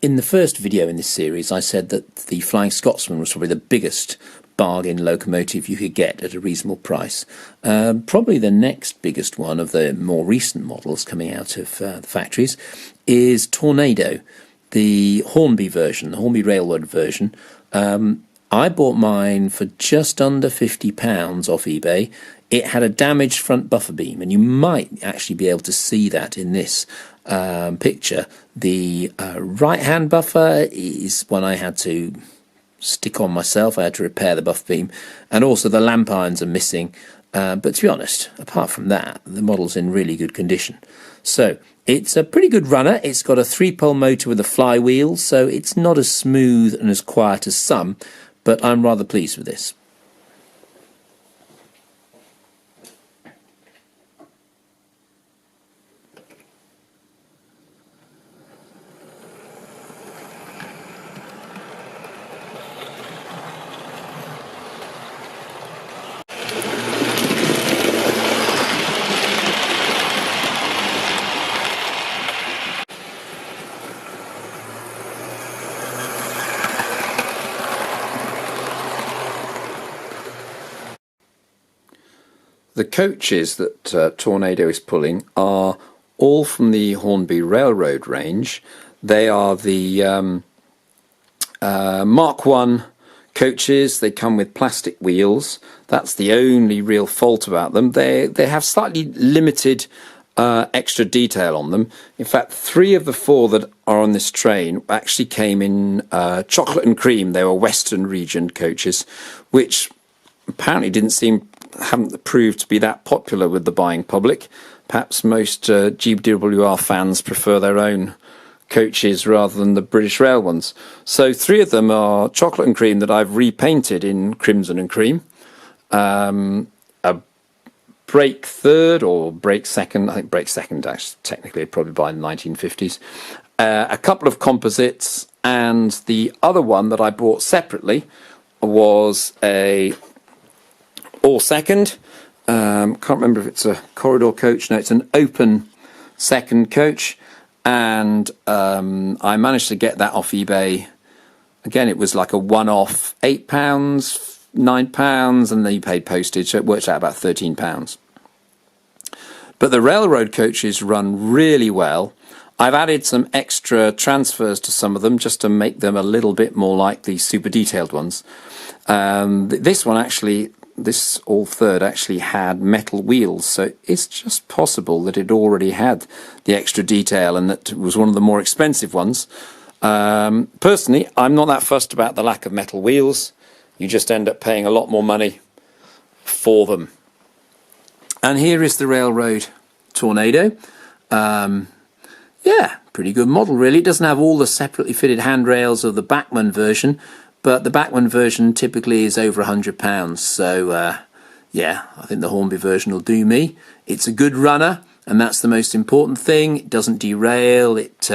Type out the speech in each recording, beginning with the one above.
In the first video in this series, I said that the Flying Scotsman was probably the biggest bargain locomotive you could get at a reasonable price. Probably the next biggest one of the more recent models coming out of the factories is Tornado, the Hornby version, the Hornby Railroad version. I bought mine for just under £50 off eBay. It had a damaged front buffer beam, and you might actually be able to see that in this picture. The right-hand buffer is one I had to stick on myself. I had to repair the buffer beam, and also the lamp irons are missing. But to be honest, apart from that, the model's in really good condition. So it's a pretty good runner. It's got a 3-pole motor with a flywheel, so it's not as smooth and as quiet as some, but I'm rather pleased with this. The coaches that Tornado is pulling are all from the Hornby Railroad range. They are the Mark 1 coaches. They come with plastic wheels. That's the only real fault about them. They have slightly limited extra detail on them. In fact, 3 of the 4 that are on this train actually came in chocolate and cream. They were Western region coaches, which apparently haven't proved to be that popular with the buying public. Perhaps most GWR fans prefer their own coaches rather than the British Rail ones. So 3 of them are chocolate and cream that I've repainted in crimson and cream. A brake third or brake second, I think brake second actually technically probably by the 1950s. A couple of composites, and the other one that I bought separately was a all second. Can't remember if it's a corridor coach. No, it's an open second coach, and I managed to get that off eBay. Again, it was like a one-off, £8, £9, and then you paid postage, so it works out about £13. But the railroad coaches run really well. I've added some extra transfers to some of them just to make them a little bit more like the super detailed ones. This one actually, this all third actually had metal wheels, so it's just possible that it already had the extra detail and that it was one of the more expensive ones. Personally, I'm not that fussed about the lack of metal wheels. You just end up paying a lot more money for them. And here is the Railroad Tornado. Yeah, pretty good model really. It doesn't have all the separately fitted handrails of the Backman version, but the Backman version typically is over £100, so yeah, I think the Hornby version will do me. It's a good runner, and that's the most important thing. It doesn't derail, it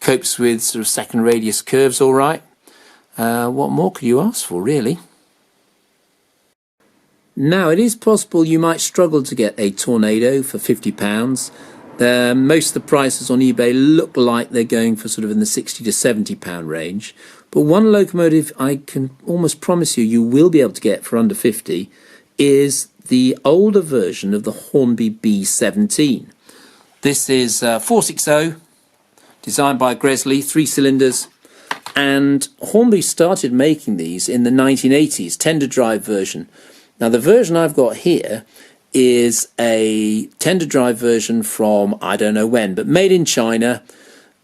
copes with sort of second radius curves all right. What more could you ask for, really? Now, it is possible you might struggle to get a Tornado for £50. Most of the prices on eBay look like they're going for sort of in the £60 to £70 range. But one locomotive I can almost promise you will be able to get for under 50 is the older version of the Hornby B17. This is 460, designed by Gresley, 3 cylinders, and Hornby started making these in the 1980s, tender drive version. Now the version I've got here is a tender drive version from I don't know when, but made in China.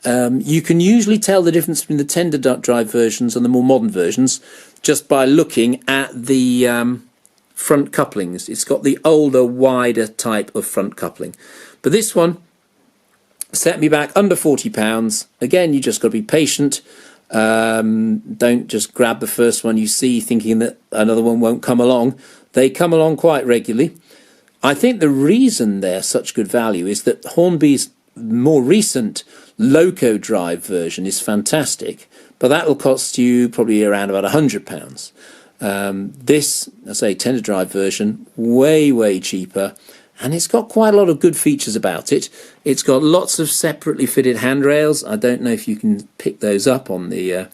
You can usually tell the difference between the tender drive versions and the more modern versions just by looking at the front couplings. It's got the older, wider type of front coupling. But this one set me back under £40. Again, you just got to be patient. Don't just grab the first one you see thinking that another one won't come along. They come along quite regularly. I think the reason they're such good value is that Hornby's more recent loco drive version is fantastic, but that will cost you probably around about £100. This, I say, tender drive version, way cheaper, and it's got quite a lot of good features about it. It's got lots of separately fitted handrails. I don't know if you can pick those up on the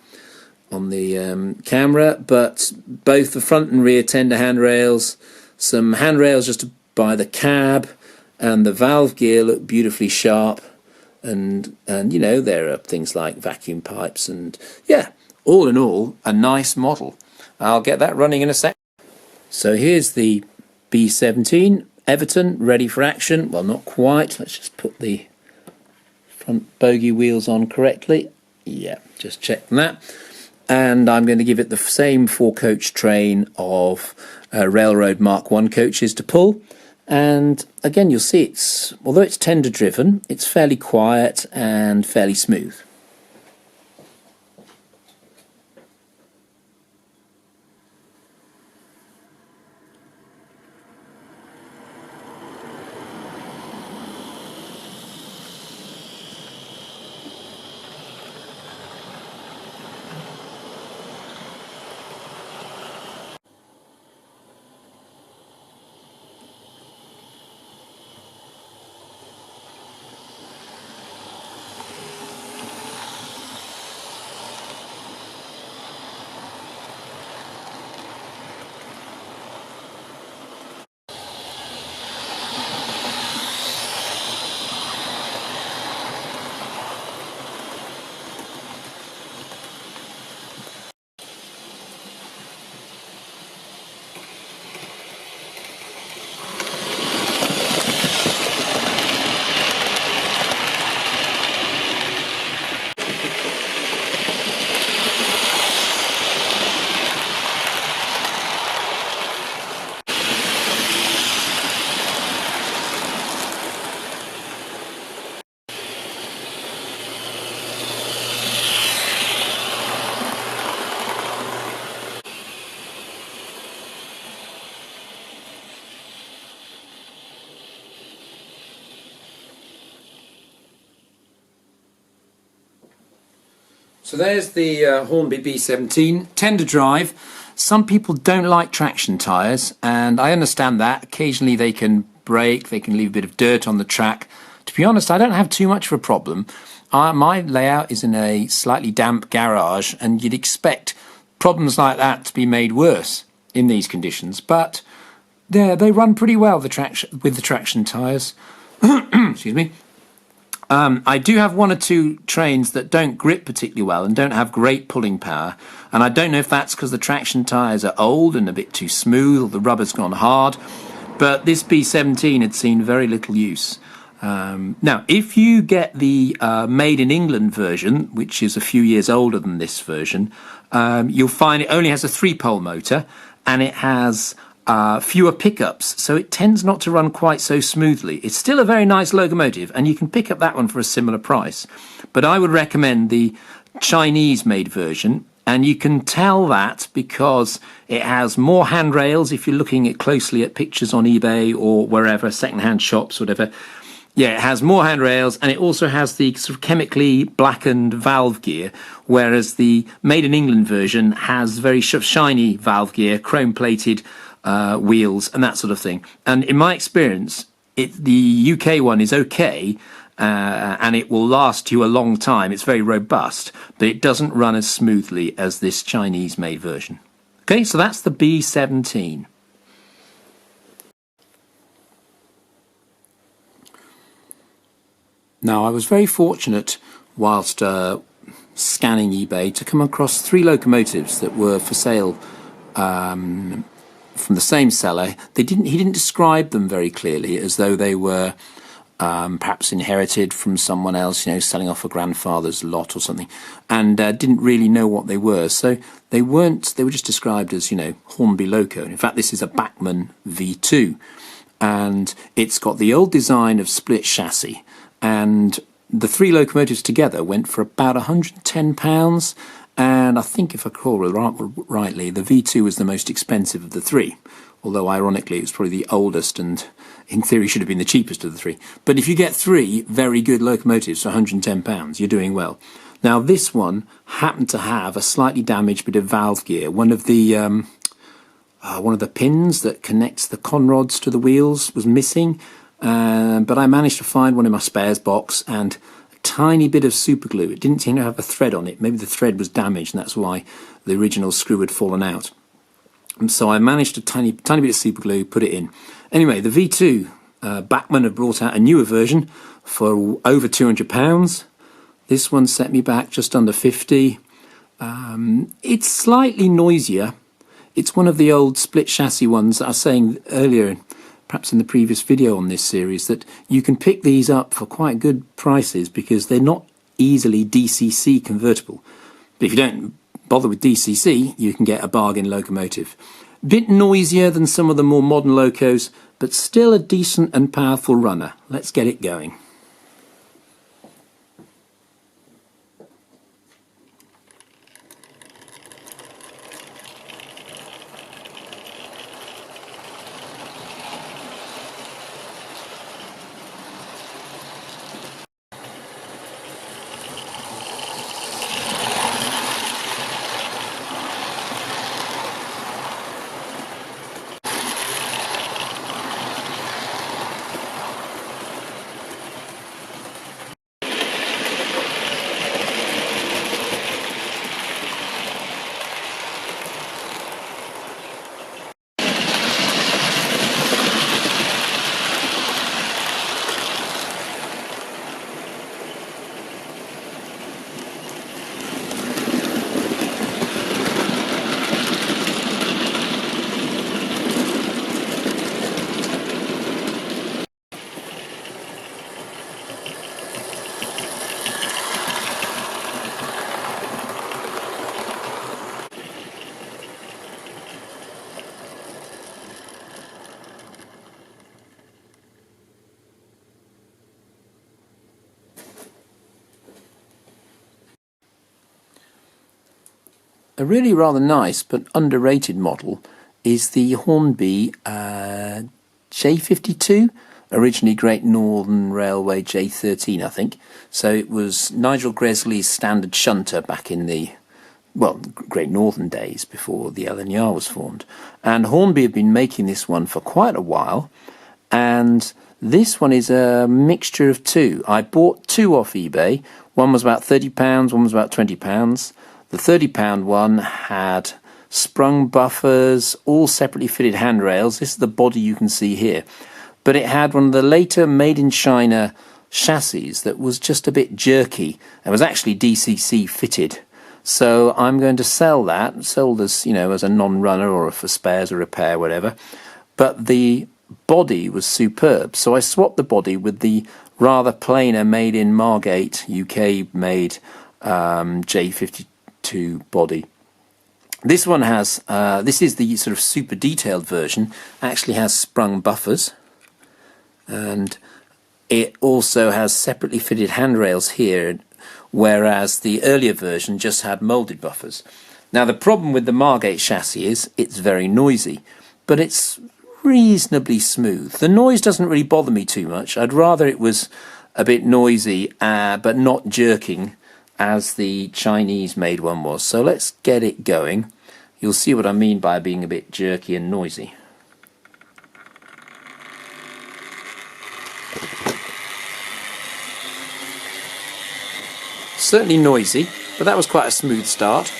camera, but both the front and rear tender handrails, some handrails just by the cab, and the valve gear look beautifully sharp. And you know, there are things like vacuum pipes, and yeah, all in all, a nice model. I'll get that running in a sec. So here's the B17 Everton, ready for action. Well, not quite. Let's just put the front bogie wheels on correctly. Yeah, just check that. And I'm going to give it the same 4-coach train of Railroad Mark I coaches to pull. And again, you'll see although it's tender driven, it's fairly quiet and fairly smooth. So there's the Hornby B17, tender drive. Some people don't like traction tyres, and I understand that. Occasionally they can break, they can leave a bit of dirt on the track. To be honest, I don't have too much of a problem. My layout is in a slightly damp garage, and you'd expect problems like that to be made worse in these conditions. But they run pretty well with the traction tyres. Excuse me. I do have one or two trains that don't grip particularly well and don't have great pulling power, and I don't know if that's because the traction tyres are old and a bit too smooth, or the rubber's gone hard, but this B17 had seen very little use. Now, if you get the Made in England version, which is a few years older than this version, you'll find it only has a 3-pole motor, and it has fewer pickups, so it tends not to run quite so smoothly. It's still a very nice locomotive, and you can pick up that one for a similar price. But I would recommend the Chinese-made version, and you can tell that because it has more handrails. If you're looking closely at pictures on eBay or wherever, second-hand shops, whatever, yeah, it has more handrails, and it also has the sort of chemically blackened valve gear, whereas the Made in England version has very shiny valve gear, chrome-plated wheels and that sort of thing. And in my experience, the UK one is okay, and it will last you a long time. It's very robust, but it doesn't run as smoothly as this Chinese-made version. Okay, so that's the B17. Now, I was very fortunate whilst scanning eBay to come across 3 locomotives that were for sale from the same seller. He didn't describe them very clearly, as though they were perhaps inherited from someone else, you know, selling off a grandfather's lot or something, and didn't really know what they were. So they were just described as, you know, Hornby loco. And in fact, this is a Backman V2, and it's got the old design of split chassis, and the 3 locomotives together went for about £110. And I think, if I recall rightly, the V2 was the most expensive of the 3, although ironically it was probably the oldest and in theory should have been the cheapest of the 3. But if you get 3 very good locomotives for £110, you're doing well. Now, this one happened to have a slightly damaged bit of valve gear. One of the one of the pins that connects the conrods to the wheels was missing, but I managed to find one in my spares box, and a tiny bit of super glue. It didn't seem to have a thread on it. Maybe the thread was damaged, and that's why the original screw had fallen out. And so I managed a tiny bit of super glue, put it in. Anyway, the V2, Backman have brought out a newer version for over £200. This one set me back just under 50. It's slightly noisier. It's one of the old split chassis ones that I was saying earlier, perhaps in the previous video on this series, that you can pick these up for quite good prices because they're not easily DCC convertible. But if you don't bother with DCC, you can get a bargain locomotive. Bit noisier than some of the more modern locos, but still a decent and powerful runner. Let's get it going. A really rather nice but underrated model is the Hornby J52, originally Great Northern Railway J13, I think. So it was Nigel Gresley's standard shunter back in the, well, Great Northern days before the LNR was formed. And Hornby have been making this one for quite a while, and this one is a mixture of two. I bought two off eBay. One was about £30, one was about £20. The £30 one had sprung buffers, all separately fitted handrails. This is the body you can see here. But it had one of the later made in China chassis that was just a bit jerky. It was actually DCC fitted. So I'm going to sell that, sold as, you know, as a non-runner or for spares or repair, whatever. But the body was superb. So I swapped the body with the rather plainer made in Margate, UK made J52 body. This one has, this is the sort of super detailed version, actually has sprung buffers, and it also has separately fitted handrails here, whereas the earlier version just had moulded buffers. Now the problem with the Margate chassis is it's very noisy, but it's reasonably smooth. The noise doesn't really bother me too much. I'd rather it was a bit noisy but not jerking as the Chinese made one was. So let's get it going. You'll see what I mean by being a bit jerky and noisy. Certainly noisy, but that was quite a smooth start.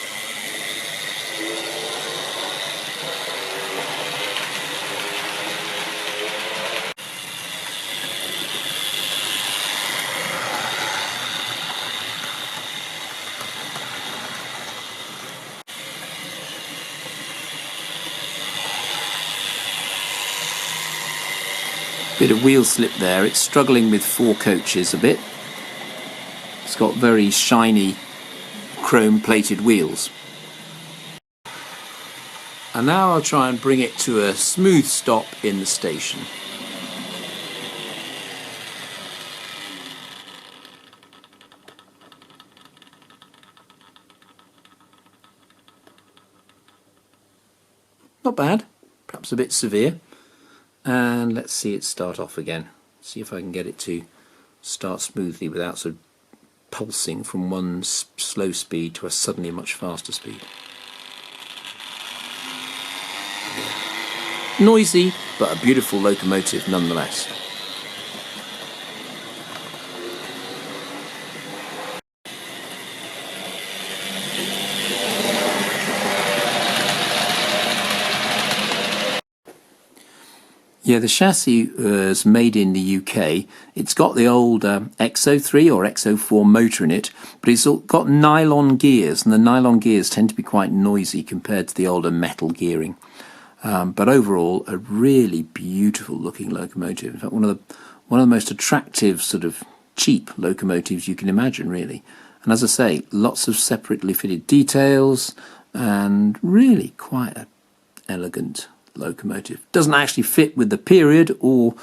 Bit of wheel slip there. It's struggling with four coaches a bit. It's got very shiny chrome plated wheels. And now I'll try and bring it to a smooth stop in the station. Not bad, perhaps a bit severe. And let's see it start off again. See if I can get it to start smoothly without sort of pulsing from one slow speed to a suddenly much faster speed. Noisy, but a beautiful locomotive nonetheless. Yeah, the chassis was made in the UK. It's got the old XO3 or XO4 motor in it, but it's got nylon gears, and the nylon gears tend to be quite noisy compared to the older metal gearing. But overall, a really beautiful looking locomotive. In fact, one of the most attractive sort of cheap locomotives you can imagine, really. And as I say, lots of separately fitted details, and really quite an elegant locomotive. Doesn't actually fit with the period or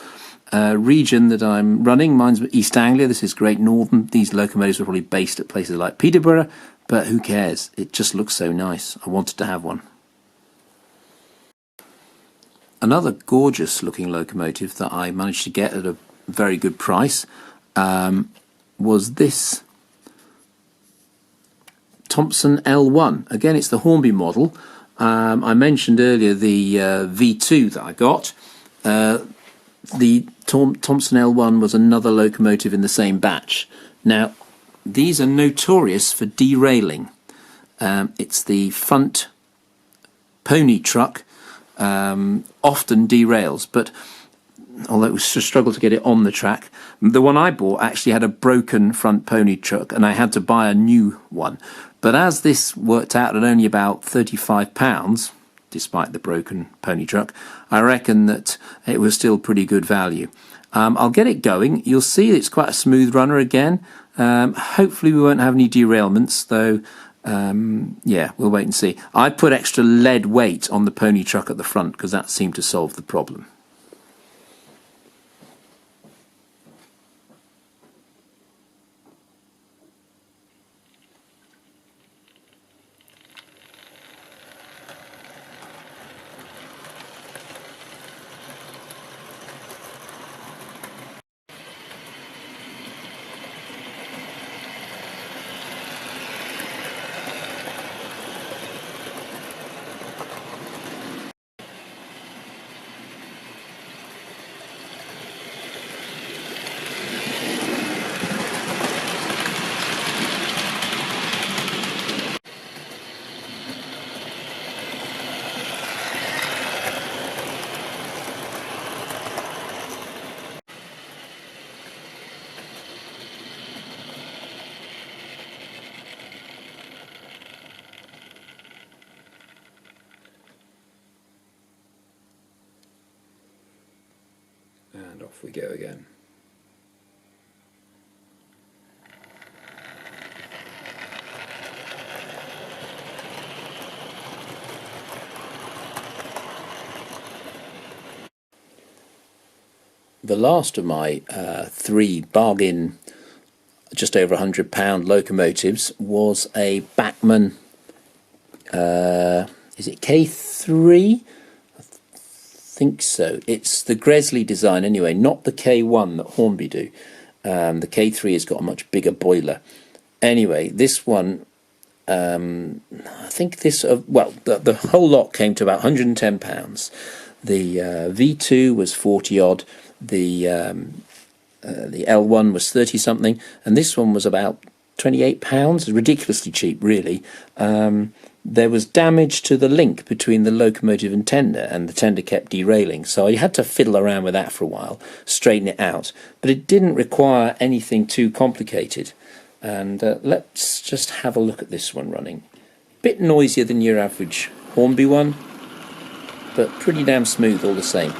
region that I'm running. Mine's East Anglia. This is Great Northern. These locomotives are probably based at places like Peterborough, but who cares? It just looks so nice. I wanted to have one. Another gorgeous looking locomotive that I managed to get at a very good price was this Thompson L1. Again, it's the Hornby model. I mentioned earlier the V2 that I got. The Thompson L1 was another locomotive in the same batch. Now, these are notorious for derailing. It's the front pony truck often derails, but although it was a struggle to get it on the track, the one I bought actually had a broken front pony truck, and I had to buy a new one. But as this worked out at only about £35, despite the broken pony truck, I reckon that it was still pretty good value. I'll get it going. You'll see it's quite a smooth runner again. Hopefully we won't have any derailments, though. Yeah, we'll wait and see. I put extra lead weight on the pony truck at the front because that seemed to solve the problem. And off we go again. The last of my three bargain, just over £100 locomotives was a Backman, is it K3? Think so. It's the Gresley design anyway, not the K1 that Hornby do. The K3 has got a much bigger boiler. Anyway, this one, I think this, well, the whole lot came to about £110. The V2 was 40 odd. The L1 was 30 something, and this one was about £28. Ridiculously cheap, really. There was damage to the link between the locomotive and tender, and the tender kept derailing, so I had to fiddle around with that for a while, straighten it out, but it didn't require anything too complicated. And let's just have a look at this one running. Bit noisier than your average Hornby one, but pretty damn smooth all the same.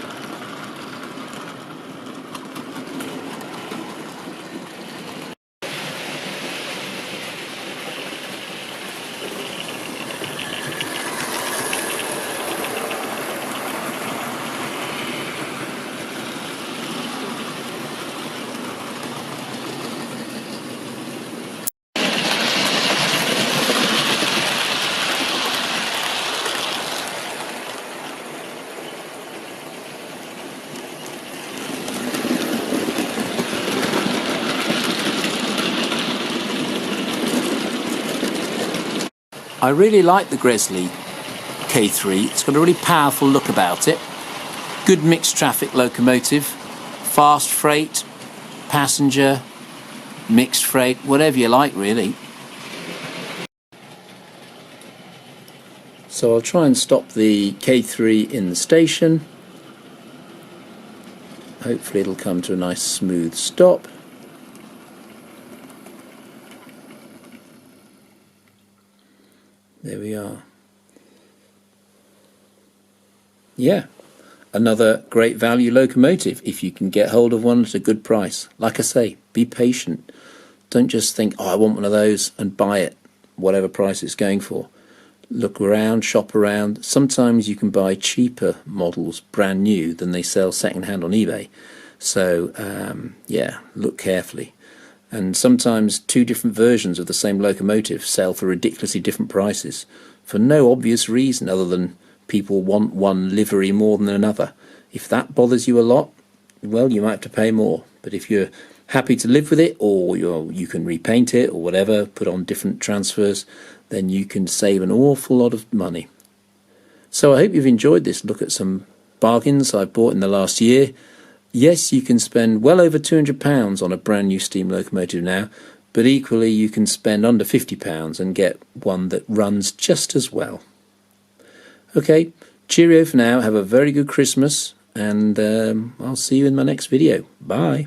I really like the Gresley K3. It's got a really powerful look about it. Good mixed traffic locomotive, fast freight, passenger, mixed freight, whatever you like really. So I'll try and stop the K3 in the station. Hopefully it'll come to a nice smooth stop. There we are. Yeah, another great value locomotive if you can get hold of one at a good price. Like I say, be patient. Don't just think, oh, I want one of those and buy it, whatever price it's going for. Look around, shop around. Sometimes you can buy cheaper models brand new than they sell second hand on eBay. So yeah, look carefully. And sometimes two different versions of the same locomotive sell for ridiculously different prices for no obvious reason other than people want one livery more than another. If that bothers you a lot, well, you might have to pay more. But if you're happy to live with it, or you can repaint it or whatever, put on different transfers, then you can save an awful lot of money. So I hope you've enjoyed this look at some bargains I've bought in the last year. Yes, you can spend well over £200 on a brand new steam locomotive now, but equally you can spend under £50 and get one that runs just as well. Okay, cheerio for now, have a very good Christmas, and I'll see you in my next video. Bye.